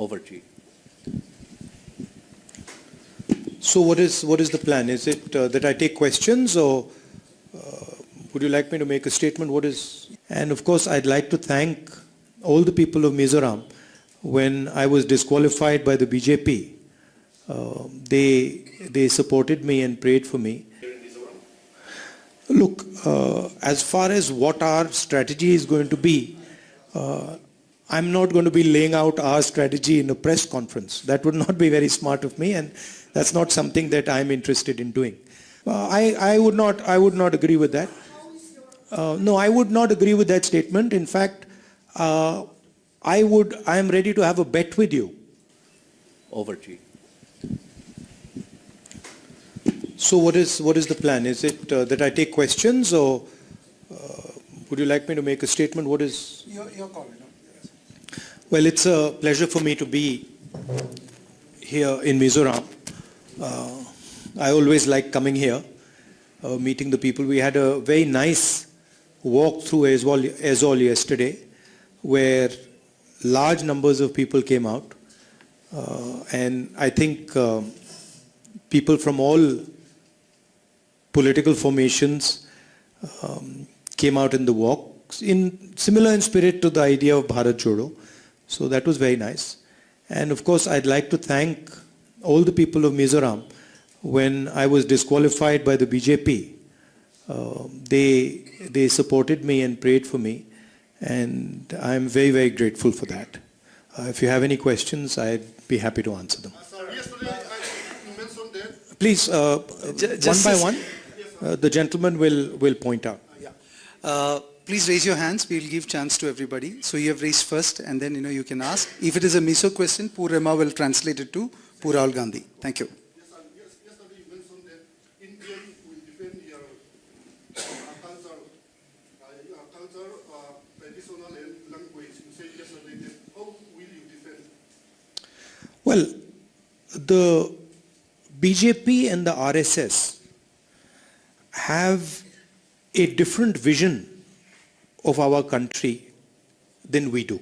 Over to you. So what is the plan? Is it that I take questions, or would you like me to make a statement? What is? And of course, I'd like to thank all the people of Mizoram. When I was disqualified by the BJP, they supported me and prayed for me. Look, as far as what our strategy is going to be, I'm not going to be laying out our strategy in a press conference. That would not be very smart of me, and that's not something that I'm interested in doing. I would not agree with that. No, I would not agree with that statement. In fact, I am ready to have a bet with you. Over to you. So what is the plan? Is it that I take questions, or would you like me to make a statement? What is? Your call. Well, it's a pleasure for me to be here in Mizoram. I always like coming here, meeting the people. We had a very nice walk through Aizawl yesterday, where large numbers of people came out. And I think people from all political formations came out in the walk, similar in spirit to the idea of Bharat Jodo. So that was very nice. And of course, I'd like to thank all the people of Mizoram. When I was disqualified by the BJP, they supported me and prayed for me. And I'm very, very grateful for that. If you have any questions, I'd be happy to answer them. Yesterday, I mentioned that. Please, one by one, the gentleman will point out. Please raise your hands. We'll give chance to everybody. So you have raised first, and then you can ask. If it is a Mizo question, Purema will translate it to Rahul Gandhi. Thank you. Yesterday, you mentioned that India will defend your culture, traditional language. You said yesterday that how will you defend? Well, the BJP and the RSS have a different vision of our country than we do.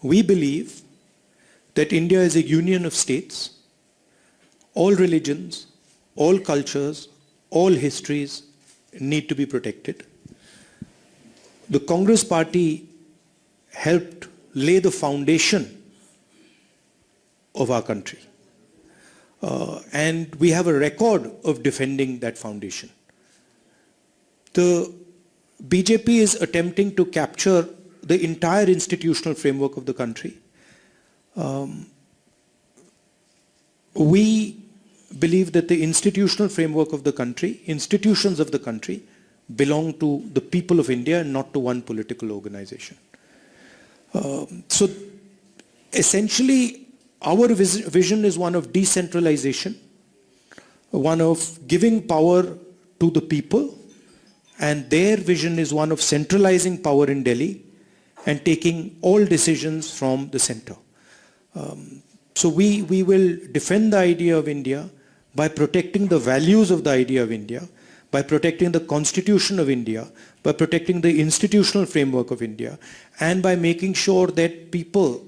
We believe that India is a union of states. All religions, all cultures, all histories need to be protected. The Congress party helped lay the foundation of our country. And we have a record of defending that foundation. The BJP is attempting to capture the entire institutional framework of the country. We believe that the institutional framework of the country, institutions of the country, belong to the people of India and not to one political organization. So essentially, our vision is one of decentralization, one of giving power to the people, and their vision is one of centralizing power in Delhi and taking all decisions from the center. So we will defend the idea of India by protecting the values of the idea of India, by protecting the constitution of India, by protecting the institutional framework of India, and by making sure that people,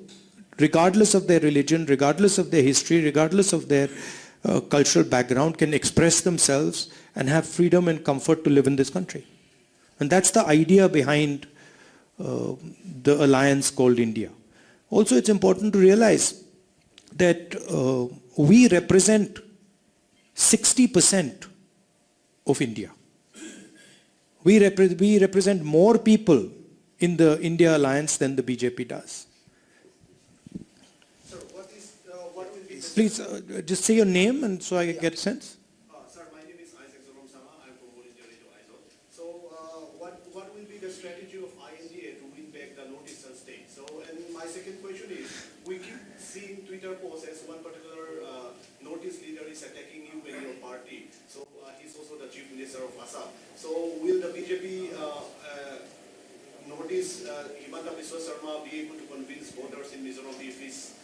regardless of their religion, regardless of their history, regardless of their cultural background, can express themselves and have freedom and comfort to live in this country. And that's the idea behind the alliance called India. Also, it's important to realize that we represent 60% of India. We represent more people in the India alliance than the BJP does. Sir, what will be the... Please just say your name and so I get a sense. Sir, my name is Aizawl. I'm from voluntarily to Aizawl. So, what will be the strategy of INDA to win back the northeastern state? So, and my second question is, we keep seeing Twitter posts as one particular northeast leader is attacking you and your party. So, he's also the chief minister of Assam. So, will the BJP notice Himanta Biswa Sarma be able to convince voters in Mizoram if he's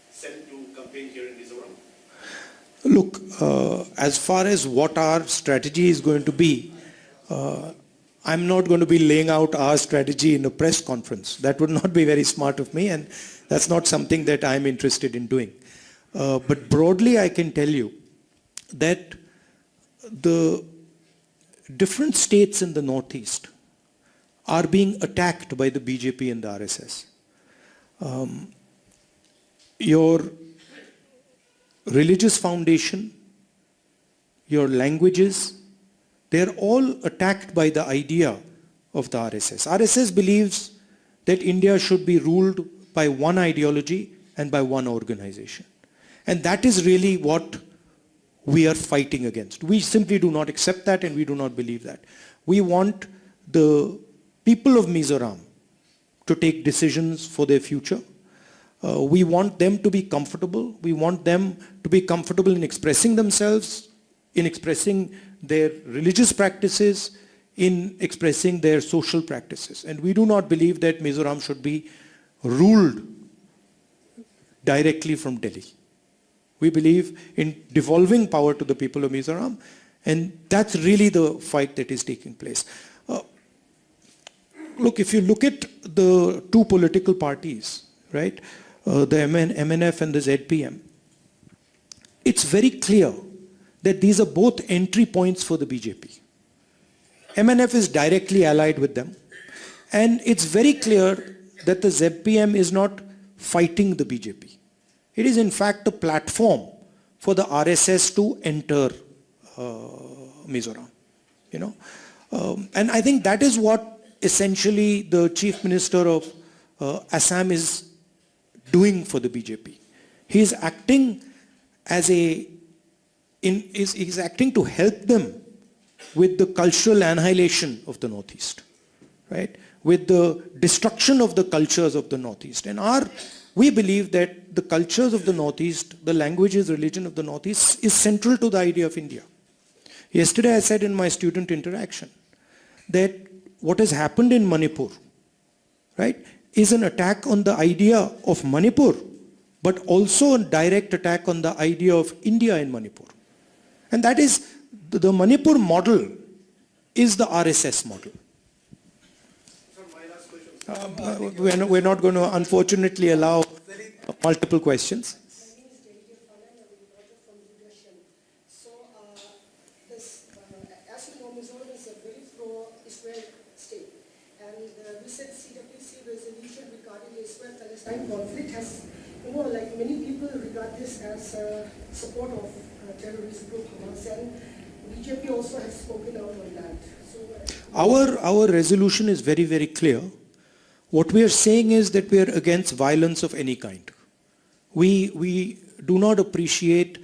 sent to campaign here in Mizoram? Look, as far as what our strategy is going to be, I'm not going to be laying out our strategy in a press conference. That would not be very smart of me, and That's not something that I'm interested in doing. But broadly, I can tell you that the different states in the Northeast are being attacked by the BJP and the RSS. Your religious foundation, your languages, they're all attacked by the idea of the RSS. RSS believes that India should be ruled by one ideology and by one organization. And that is really what we are fighting against. We simply do not accept that, and we do not believe that. We want the people of Mizoram to take decisions for their future. We want them to be comfortable. We want them to be comfortable in expressing themselves, in expressing their religious practices, in expressing their social practices. And we do not believe that Mizoram should be ruled directly from Delhi. We believe in devolving power to the people of Mizoram, and that's really the fight that is taking place. Look, if you look at the two political parties, right, the MNF and the ZPM, it's very clear that these are both entry points for the BJP. MNF is directly allied with them, and it's very clear that the ZPM is not fighting the BJP. It is in fact a platform for the RSS to enter Mizoram, you know. And I think that is what essentially the Chief Minister of Assam is doing for the BJP. He is acting as he's acting to help them with the cultural annihilation of the Northeast, right? With the destruction of the cultures of the Northeast. And we believe that the cultures of the Northeast, the languages, religion of the Northeast is central to the idea of India. Yesterday I said in my student interaction that what has happened in Manipur, right, is an attack on the idea of Manipur, but also a direct attack on the idea of India in Manipur. And that is, the Manipur model is the RSS model. We're not going to unfortunately allow multiple questions. As you know, Mizoram is a very pro-Israel state, and the recent CWC resolution regarding the Israel-Palestine conflict has, many people regard this as support of terrorist group Hamas, and BJP also has spoken out on that. So, our resolution is very, very clear. What we are saying is that we are against violence of any kind. We do not appreciate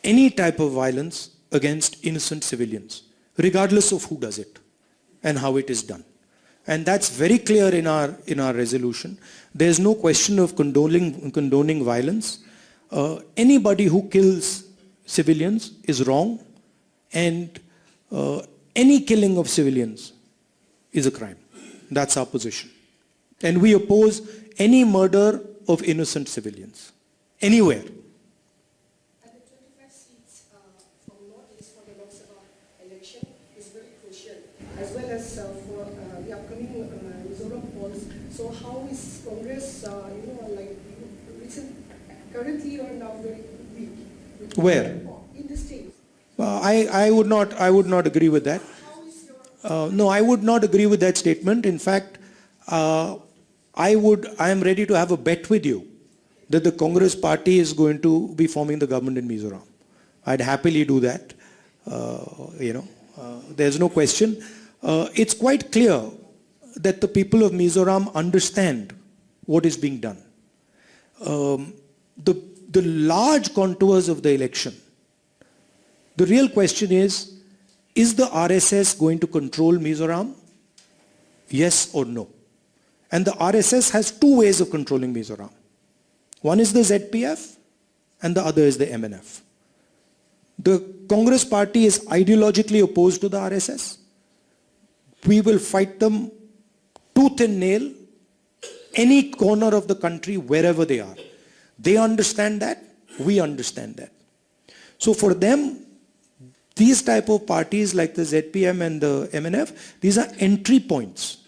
any type of violence against innocent civilians, regardless of who does it and how it is done. And that's very clear in our resolution. There's no question of condoning violence. Anybody who kills civilians is wrong, and any killing of civilians is a crime. That's our position. And we oppose any murder of innocent civilians, anywhere. And the 25 seats from Northeast for the Lok Sabha election is very crucial, as well as for the upcoming Mizoram polls. So how is Congress, currently you are now very weak? Where? In the states. I would not agree with that. How is your... No, I would not agree with that statement. In fact, I am ready to have a bet with you that the Congress party is going to be forming the government in Mizoram. I'd happily do that. There's no question. It's quite clear that the people of Mizoram understand what is being done. The large contours of the election, the real question is the RSS going to control Mizoram? Yes or no? And the RSS has two ways of controlling Mizoram. One is the ZPF and the other is the MNF. The Congress party is ideologically opposed to the RSS. We will fight them tooth and nail, any corner of the country, wherever they are. They understand that, we understand that. So for them, these type of parties like the ZPM and the MNF, these are entry points.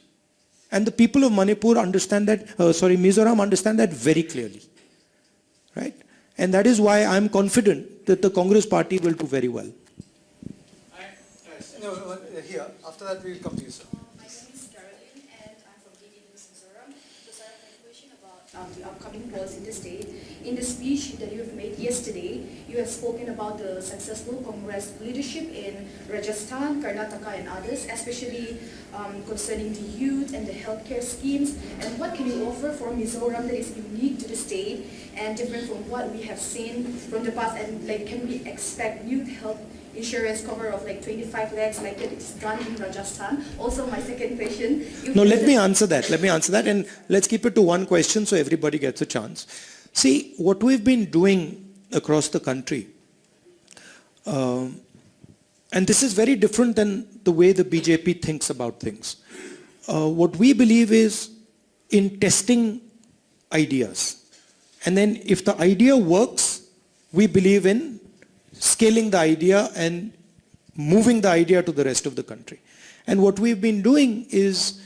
And the people of Manipur understand that, Mizoram understand that very clearly. Right? And that is why I'm confident that the Congress party will do very well. No, here. After that, we will come to you, sir. My name is Caroline and I'm from Mizoram. So sir, I have a question about the upcoming polls in the state. In the speech that you have made yesterday, you have spoken about the successful Congress leadership in Rajasthan, Karnataka and others, especially concerning the youth and the healthcare schemes. And what can you offer for Mizoram that is unique to the state and different from what we have seen from the past? And like, can we expect youth health insurance cover of like 25 lakhs like that it's done in Rajasthan? Also, my second question. No, let me answer that. And let's keep it to one question so everybody gets a chance. See, what we've been doing across the country, and this is very different than the way the BJP thinks about things. What we believe is in testing ideas. And then if the idea works, we believe in scaling the idea and moving the idea to the rest of the country. And what we've been doing is,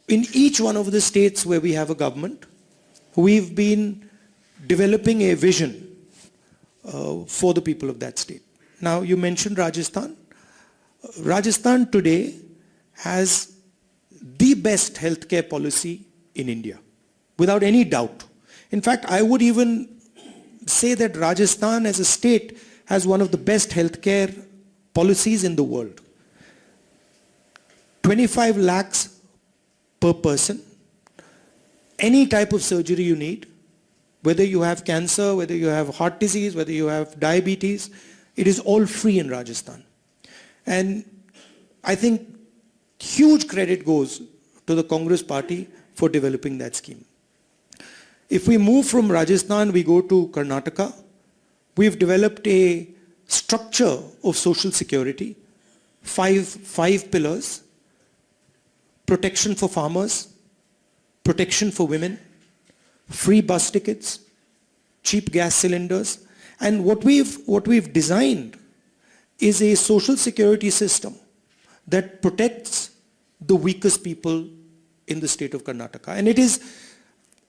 in each one of the states where we have a government, we've been developing a vision for the people of that state. Now, you mentioned Rajasthan. Rajasthan today has the best healthcare policy in India, without any doubt. In fact, I would even say that Rajasthan as a state has one of the best healthcare policies in the world. 25 lakhs per person. Any type of surgery you need, whether you have cancer, whether you have heart disease, whether you have diabetes, it is all free in Rajasthan. And I think huge credit goes to the Congress party for developing that scheme. If we move from Rajasthan, we go to Karnataka. We've developed a structure of social security, five pillars: protection for farmers, protection for women, free bus tickets, cheap gas cylinders. And what we've designed is a social security system that protects the weakest people in the state of Karnataka. And it is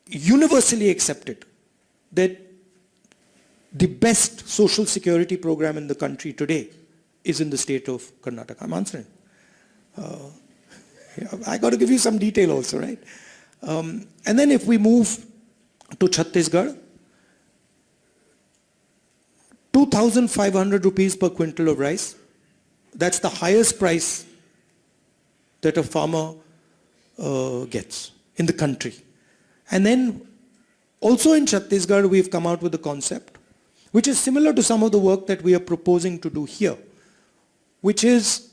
universally accepted that the best social security program in the country today is in the state of Karnataka. I'm answering. I got to give you some detail also, right? And then if we move to Chhattisgarh, 2,500 rupees per quintal of rice. That's the highest price that a farmer gets in the country. And then also in Chhattisgarh, we've come out with a concept which is similar to some of the work that we are proposing to do here, which is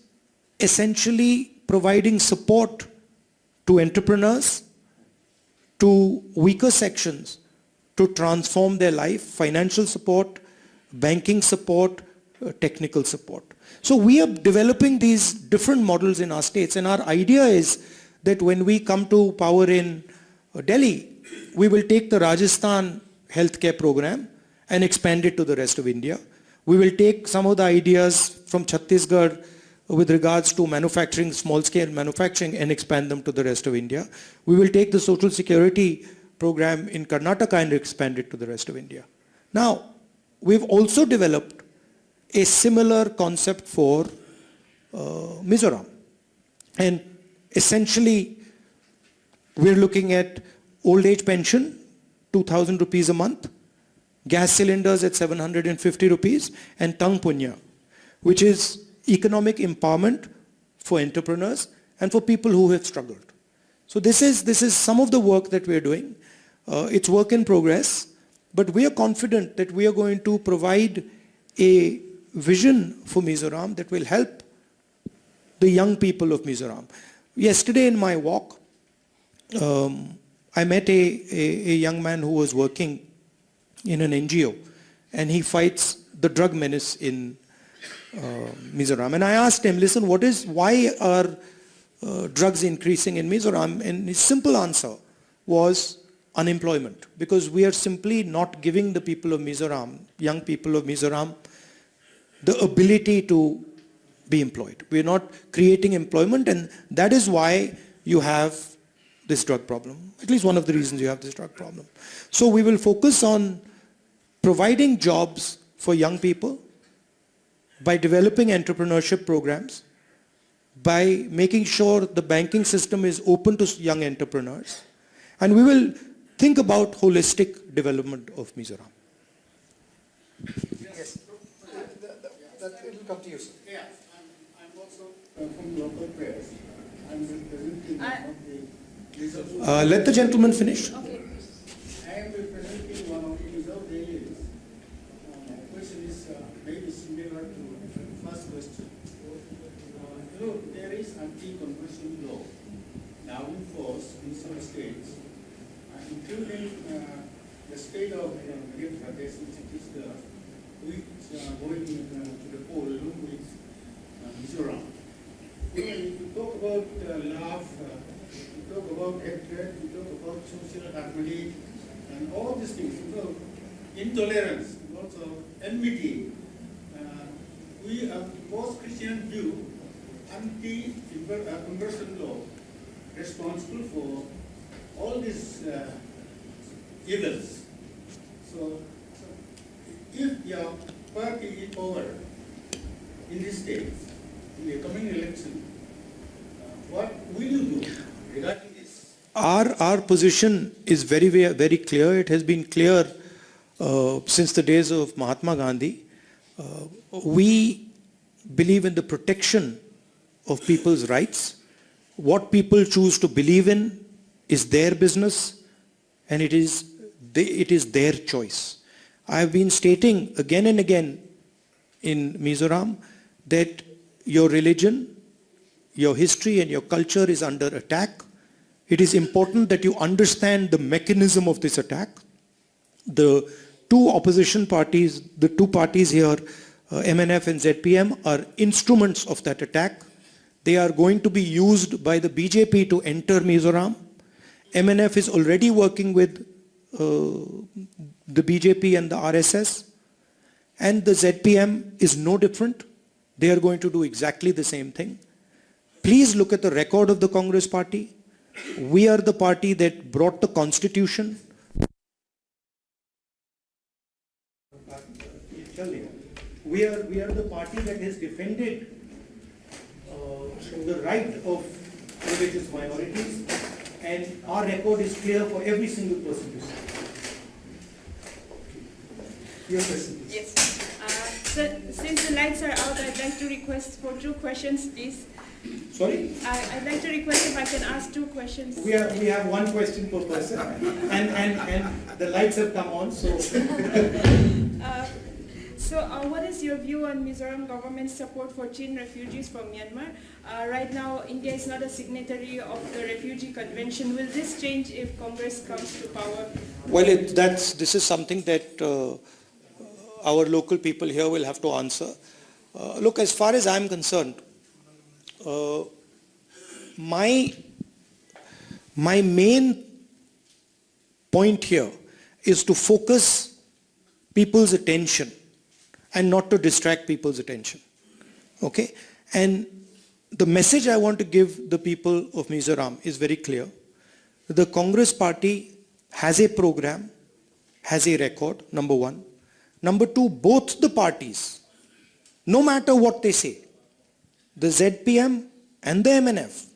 essentially providing support to entrepreneurs, to weaker sections, to transform their life, financial support, banking support, technical support. So we are developing these different models in our states, and our idea is that when we come to power in Delhi, we will take the Rajasthan healthcare program and expand it to the rest of India. We will take some of the ideas from Chhattisgarh with regards to manufacturing, small-scale manufacturing, and expand them to the rest of India. We will take the social security program in Karnataka and expand it to the rest of India. Now, we've also developed a similar concept for Mizoram. And essentially, we're looking at old age pension, 2,000 rupees a month, gas cylinders at 750 rupees, and Tang Punya, which is economic empowerment for entrepreneurs and for people who have struggled. So this is some of the work that we're doing. It's work in progress, but we are confident that we are going to provide a vision for Mizoram that will help the young people of Mizoram. Yesterday in my walk, I met a young man who was working in an NGO, and he fights the drug menace in Mizoram. And I asked him, listen, why are drugs increasing in Mizoram? And his simple answer was unemployment, because we are simply not giving the people of Mizoram, young people of Mizoram, the ability to be employed. We are not creating employment, and that is why you have this drug problem. At least one of the reasons you have this drug problem. So we will focus on providing jobs for young people by developing entrepreneurship programs, by making sure the banking system is open to young entrepreneurs, and we will think about holistic development of Mizoram. Yes. It will come to you, sir. Yeah, I'm also from local press. I'm representing one of the reserves. Let the gentleman finish. Okay. I am representing one of the reserve areas. My question is maybe similar to the first question. There is anti-conversion law now in force in some states, including the state of Madhya Pradesh, which is the going to the poll with Mizoram. If you talk about love, you talk about hatred, you talk about social harmony, and all these things, intolerance, also enmity. We have post-Christian view, anti-conversion law responsible for all these evils. So if your party is power in this state, in the coming election, what will you do regarding this? Our position is very clear. It has been clear since the days of Mahatma Gandhi. We believe in the protection of people's rights. What people choose to believe in is their business, and it is their choice. I have been stating again and again in Mizoram that your religion, your history and your culture is under attack. It is important that you understand the mechanism of this attack. The two opposition parties, the two parties here, MNF and ZPM, are instruments of that attack. They are going to be used by the BJP to enter Mizoram. MNF is already working with the BJP and the RSS, and the ZPM is no different. They are going to do exactly the same thing. Please look at the record of the Congress party. We are the party that brought the constitution. We are the party that has defended the right of religious minorities, and our record is clear for every single person to see. Your question, please. Yes. So, since the lights are out, I'd like to request for 2 questions, please. Sorry? I'd like to request if I can ask 2 questions. We have 1 question per person, and the lights have come on, so. What is your view on Mizoram government's support for Chin refugees from Myanmar? Right now, India is not a signatory of the Refugee Convention. Will this change if Congress comes to power? Well, this is something that our local people here will have to answer. Look, as far as I'm concerned, my main point here is to focus people's attention and not to distract people's attention. Okay? And the message I want to give the people of Mizoram is very clear. The Congress party has a program, has a record, number 1. Number 2, both the parties, no matter what they say, the ZPM and the MNF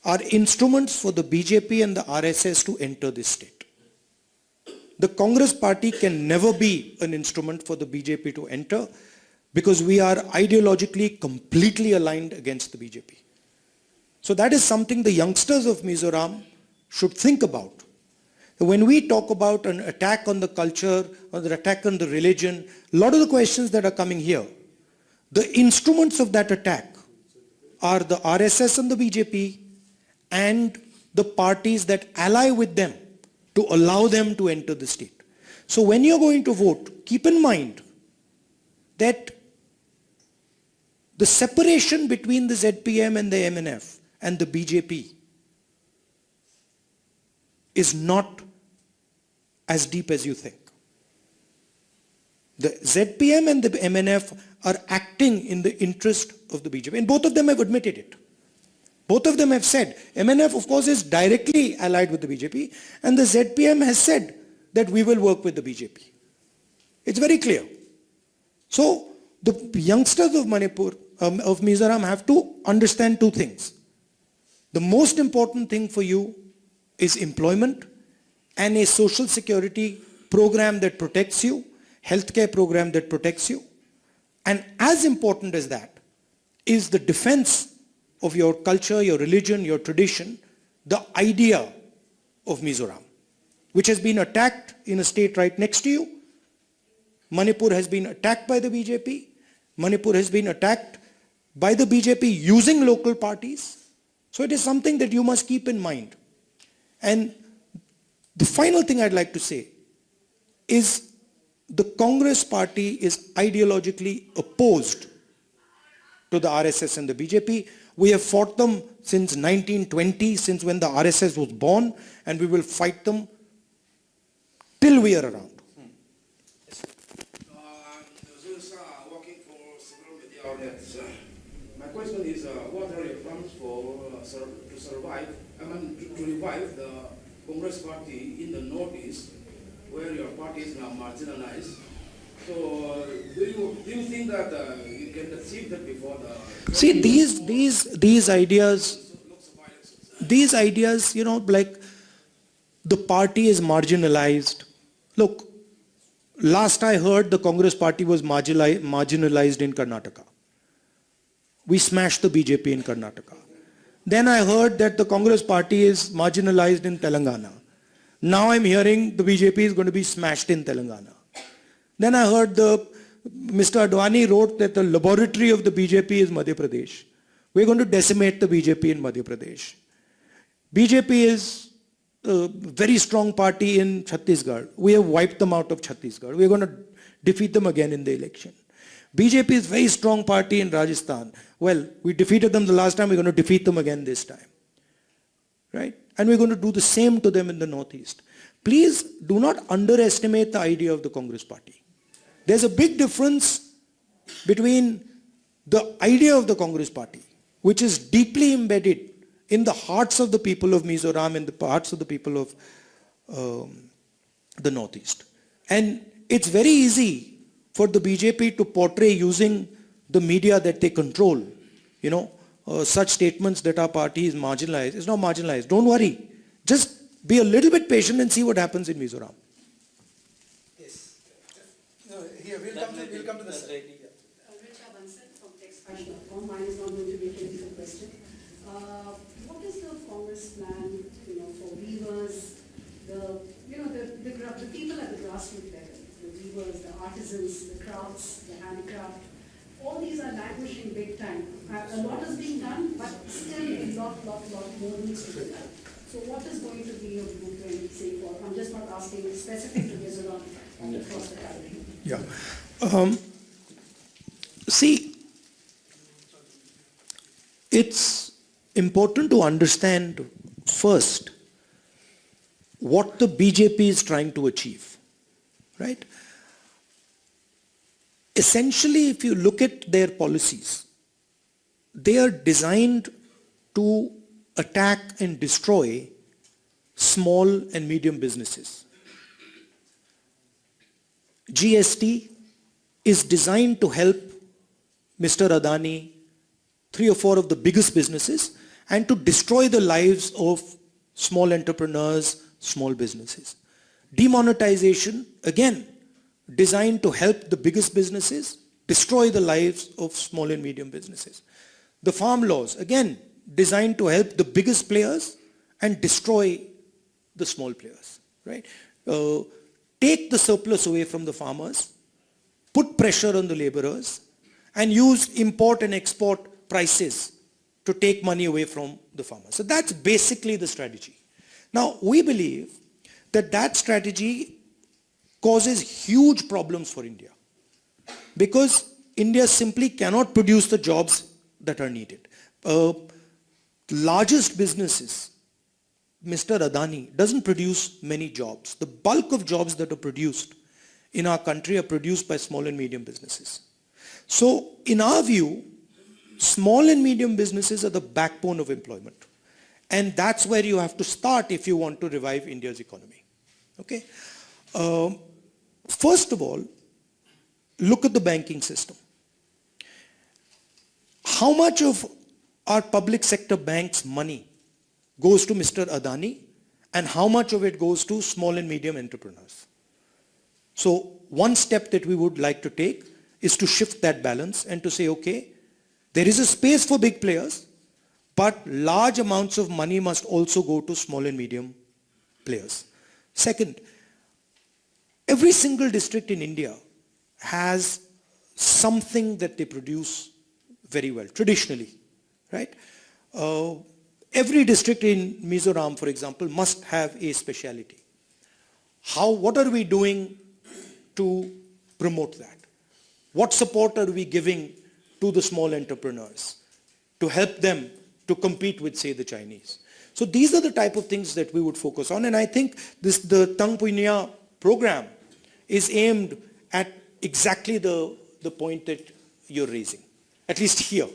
are instruments for the BJP and the RSS to enter this state. The Congress party can never be an instrument for the BJP to enter because we are ideologically completely aligned against the BJP. So that is something the youngsters of Mizoram should think about. When we talk about an attack on the culture or the attack on the religion, a lot of the questions that are coming here, the instruments of that attack are the RSS and the BJP and the parties that ally with them to allow them to enter the state. So when you're going to vote, keep in mind that the separation between the ZPM and the MNF and the BJP is not as deep as you think. The ZPM and the MNF are acting in the interest of the BJP, and both of them have admitted it. Both of them have said. MNF, of course, is directly allied with the BJP, and the ZPM has said that we will work with the BJP. It's very clear. So the youngsters of Manipur, of Mizoram, have to understand two things. The most important thing for you is employment and a social security program that protects you, healthcare program that protects you. And as important as that is the defense of your culture, your religion, your tradition, the idea of Mizoram, which has been attacked in a state right next to you. Manipur has been attacked by the BJP. Manipur has been attacked by the BJP using local parties. So it is something that you must keep in mind. And the final thing I'd like to say is the Congress party is ideologically opposed to the RSS and the BJP. We have fought them since 1920, since when the RSS was born, and we will fight them till we are around. Working for several media outlets. My question is, what are your plans for to survive? To revive the Congress party in the Northeast, where your party is now marginalized? So, do you think that you can achieve that before the? See, these ideas, you know, like the party is marginalized. Look, last I heard, the Congress party was marginalized in Karnataka. We smashed the BJP in Karnataka. Then I heard that the Congress party is marginalized in Telangana. Now I'm hearing the BJP is going to be smashed in Telangana. Then I heard Mr. Advani wrote that the laboratory of the BJP is Madhya Pradesh. We're going to decimate the BJP in Madhya Pradesh. BJP is a very strong party in Chhattisgarh. We have wiped them out of Chhattisgarh. We're going to defeat them again in the election. BJP is a very strong party in Rajasthan. Well, we defeated them the last time, we're going to defeat them again this time. Right? And we're going to do the same to them in the Northeast. Please do not underestimate the idea of the Congress party. There's a big difference between the idea of the Congress party, which is deeply embedded in the hearts of the people of Mizoram and the hearts of the people of the Northeast. And it's very easy for the BJP to portray using the media that they control, you know, such statements that our party is marginalized. It's not marginalized. Don't worry. Just be a little bit patient and see what happens in Mizoram. Yes. No, here, we'll come to the side. Mine is not going to be a technical question. What is the Congress plan, for weavers, the people at the grassroots level, the weavers, the artisans, the crafts, the handicraft? All these are languishing big time. A lot is being done, but still a lot more needs to be done. So what is going to be your blueprint, say, for, I'm just not asking specific to Mizoram and across the country. Yeah. See, it's important to understand first what the BJP is trying to achieve, right? Essentially, if you look at their policies, they are designed to attack and destroy small and medium businesses. GST is designed to help Mr. Adani, 3 or 4 of the biggest businesses, and to destroy the lives of small entrepreneurs, small businesses. Demonetization, again, designed to help the biggest businesses, destroy the lives of small and medium businesses. The farm laws, again, designed to help the biggest players and destroy the small players, right? Take the surplus away from the farmers, put pressure on the laborers, and use import and export prices to take money away from the farmers. So that's basically the strategy. Now, we believe that that strategy causes huge problems for India, because India simply cannot produce the jobs that are needed. Largest businesses, Mr. Adani doesn't produce many jobs. The bulk of jobs that are produced in our country are produced by small and medium businesses. So in our view, small and medium businesses are the backbone of employment. And that's where you have to start if you want to revive India's economy. Okay? First of all, look at the banking system. How much of our public sector banks' money goes to Mr. Adani and how much of it goes to small and medium entrepreneurs? So one step that we would like to take is to shift that balance and to say, okay, there is a space for big players, but large amounts of money must also go to small and medium players. Second, every single district in India has something that they produce very well, traditionally, right? Every district in Mizoram, for example, must have a speciality. What are we doing to promote that? What support are we giving to the small entrepreneurs to help them to compete with, say, the Chinese? So these are the type of things that we would focus on. And I think the Tang Punya program is aimed at exactly the point that you're raising, at least here.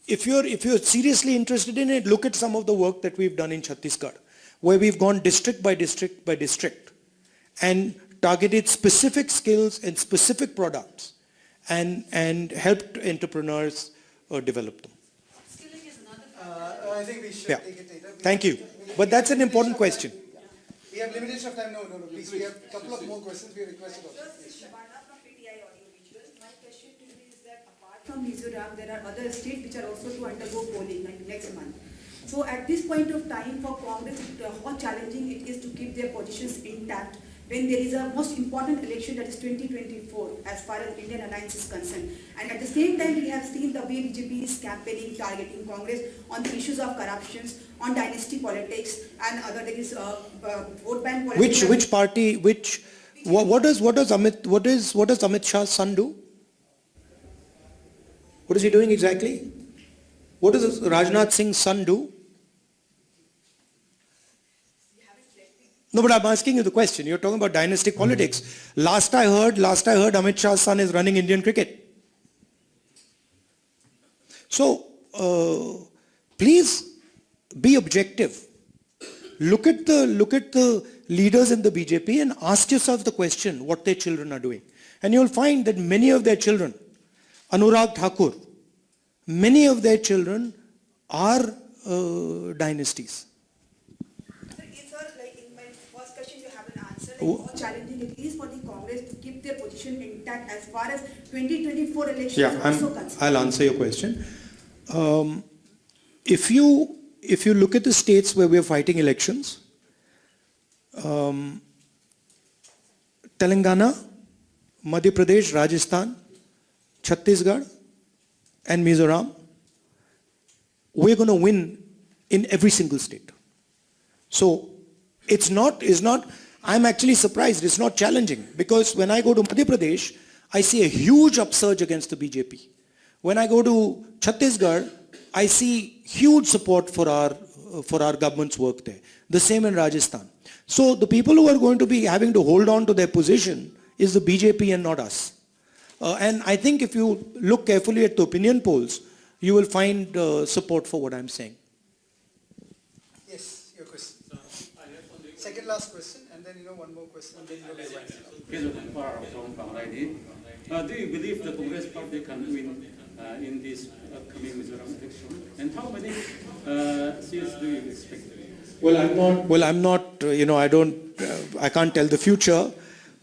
If you're seriously interested in it, look at some of the work that we've done in Chhattisgarh, where we've gone district by district by district and targeted specific skills and specific products and helped entrepreneurs develop them. Skilling is another I think we should Yeah. take it later. Thank you. But that's an important question. We have limitation of time. No, please. We have a couple of more questions we requested also. This is Shabana from PTI Audiovisuals. My question to you is that apart from Mizoram, there are other states which are also to undergo polling like next month. So at this point of time for Congress, how challenging it is to keep their positions intact when there is a most important election, that is 2024, as far as Indian alliance is concerned. And at the same time, we have seen the way BJP is campaigning, targeting Congress on the issues of corruptions, on dynasty politics, and other things, vote bank politics. Which party? What does Amit Shah's son do? What is he doing exactly? What does Rajnath Singh's son do? No, but I'm asking you the question. You're talking about dynastic politics. Last I heard Amit Shah's son is running Indian cricket. So, please be objective. Look at the leaders in the BJP and ask yourself the question what their children are doing. And you'll find that many of their children, Anurag Thakur, many of their children are dynasties. How challenging it is for the Congress to keep their position intact as far as 2024 elections Yeah, are also concerned. I'll answer your question. If you look at the states where we are fighting elections, Telangana, Madhya Pradesh, Rajasthan, Chhattisgarh, and Mizoram, we're going to win in every single state. So it's not. I'm actually surprised. It's not challenging because when I go to Madhya Pradesh, I see a huge upsurge against the BJP. When I go to Chhattisgarh, I see huge support for our government's work there. The same in Rajasthan. So the people who are going to be having to hold on to their position is the BJP and not us. And I think if you look carefully at the opinion polls, you will find support for what I'm saying. Yes, your question. Second last question, and then one more question. And then do you believe the Congress party can win in this upcoming Mizoram election? And how many seats do you expect? I'm not. I can't tell the future,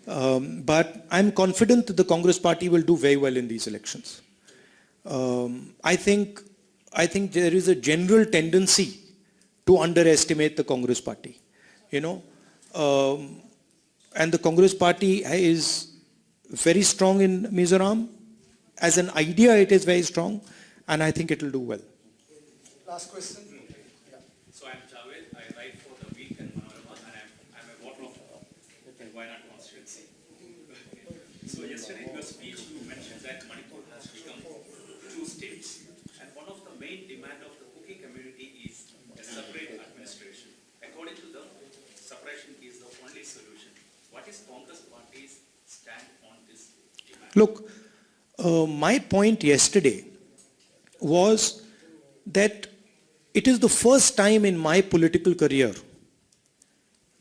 but I'm confident that the Congress party will do very well in these elections. I think there is a general tendency to underestimate the Congress party. And the Congress party is very strong in Mizoram. As an idea, it is very strong, and I think it will do well. last question. So I'm Javed. I write for the Week and Mizoram, and I'm a voter of Wayanad constituency. So yesterday in your speech you mentioned that Manipur has become 2 states, and one of the main demand of the Kuki community is a separate administration. According to them, separation is the only solution. What is Congress party's stand on this demand? Look, my point yesterday was that it is the first time in my political career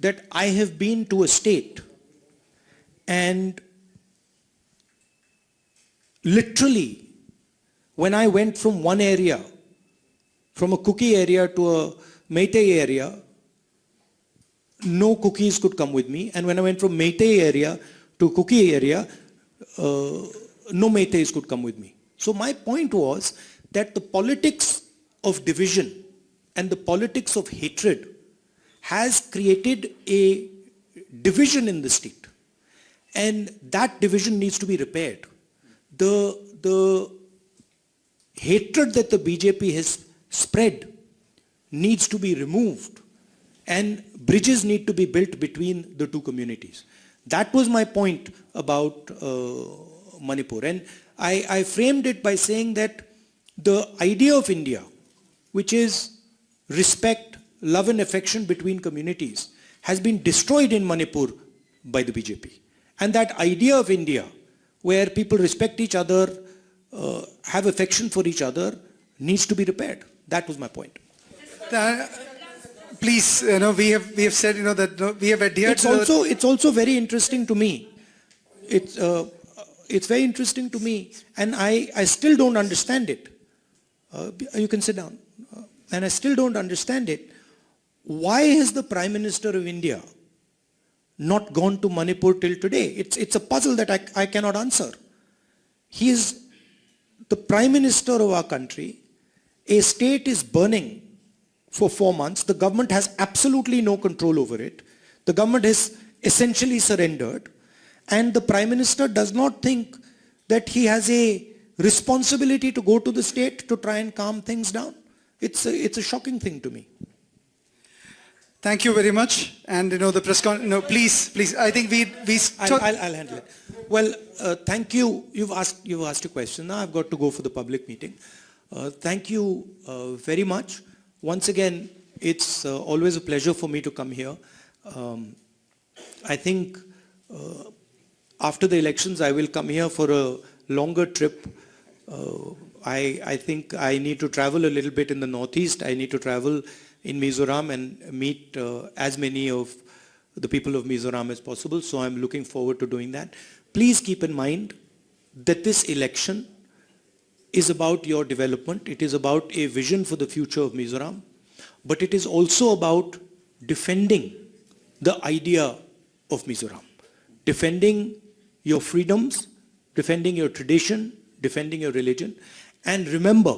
that I have been to a state and literally when I went from one area, from a Kuki area to a Meitei area, no Kukis could come with me. And when I went from Meitei area to Kuki area, no Meiteis could come with me. So my point was that the politics of division and the politics of hatred has created a division in the state. And that division needs to be repaired. The hatred that the BJP has spread needs to be removed and bridges need to be built between the two communities. That was my point about Manipur. And I framed it by saying that the idea of India, which is respect, love and affection between communities, has been destroyed in Manipur by the BJP. And that idea of India, where people respect each other, have affection for each other, needs to be repaired. That was my point. Please, we have said, that we have adhered to It's also very interesting to me. It's very interesting to me, and I still don't understand it. You can sit down. And I still don't understand it. Why has the Prime Minister of India not gone to Manipur till today? It's a puzzle that I cannot answer. He is the Prime Minister of our country. A state is burning for 4 months. The government has absolutely no control over it. The government has essentially surrendered. And the Prime Minister does not think that he has a responsibility to go to the state to try and calm things down. It's a shocking thing to me. Thank you very much. And the press conference, please. I think I'll handle it. Well, thank you. You've asked a question. Now I've got to go for the public meeting. Thank you very much. Once again, it's always a pleasure for me to come here. I think after the elections, I will come here for a longer trip. I think I need to travel a little bit in the Northeast. I need to travel in Mizoram and meet as many of the people of Mizoram as possible. So I'm looking forward to doing that. Please keep in mind that this election is about your development. It is about a vision for the future of Mizoram. But it is also about defending the idea of Mizoram. Defending your freedoms, defending your tradition, defending your religion. And remember,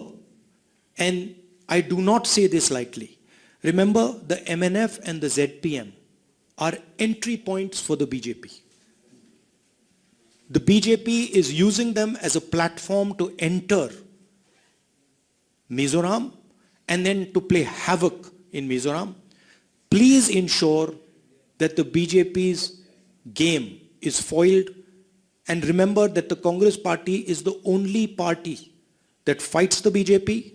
and I do not say this lightly, remember the MNF and the ZPM are entry points for the BJP. The BJP is using them as a platform to enter Mizoram and then to play havoc in Mizoram. Please ensure that the BJP's game is foiled, and remember that the Congress party is the only party that fights the BJP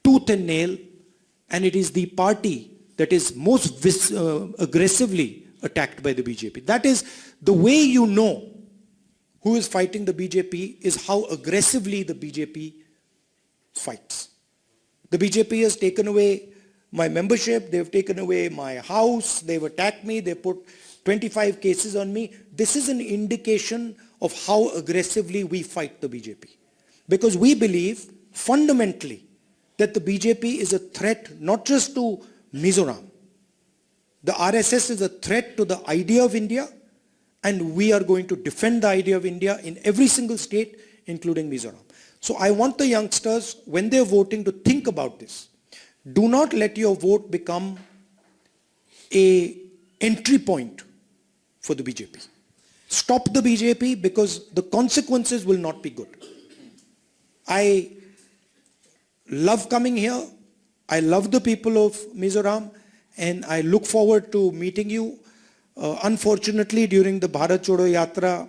tooth and nail, and it is the party that is most aggressively attacked by the BJP. That is the way you know who is fighting the BJP, is how aggressively the BJP fights. The BJP has taken away my membership, they've taken away my house, they've attacked me, they put 25 cases on me. This is an indication of how aggressively we fight the BJP. Because we believe fundamentally that the BJP is a threat not just to Mizoram. The RSS is a threat to the idea of India, and we are going to defend the idea of India in every single state, including Mizoram. So I want the youngsters, when they're voting, to think about this. Do not let your vote become an entry point for the BJP. Stop the BJP, because the consequences will not be good. I love coming here. I love the people of Mizoram, and I look forward to meeting you. Unfortunately, during the Bharat Jodo Yatra,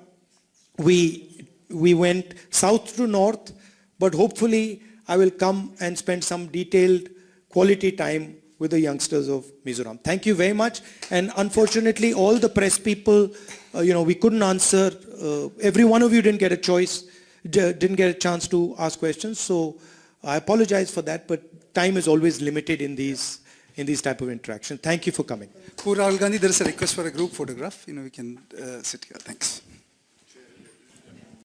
we went south to north, but hopefully I will come and spend some detailed quality time with the youngsters of Mizoram. Thank you very much. And unfortunately, all the press people, we couldn't answer. Every one of you didn't get a choice, didn't get a chance to ask questions. So I apologize for that, but time is always limited in these type of interaction. Thank you for coming. Poor Rahul Gandhi, there is a request for a group photograph. We can sit here. Thanks.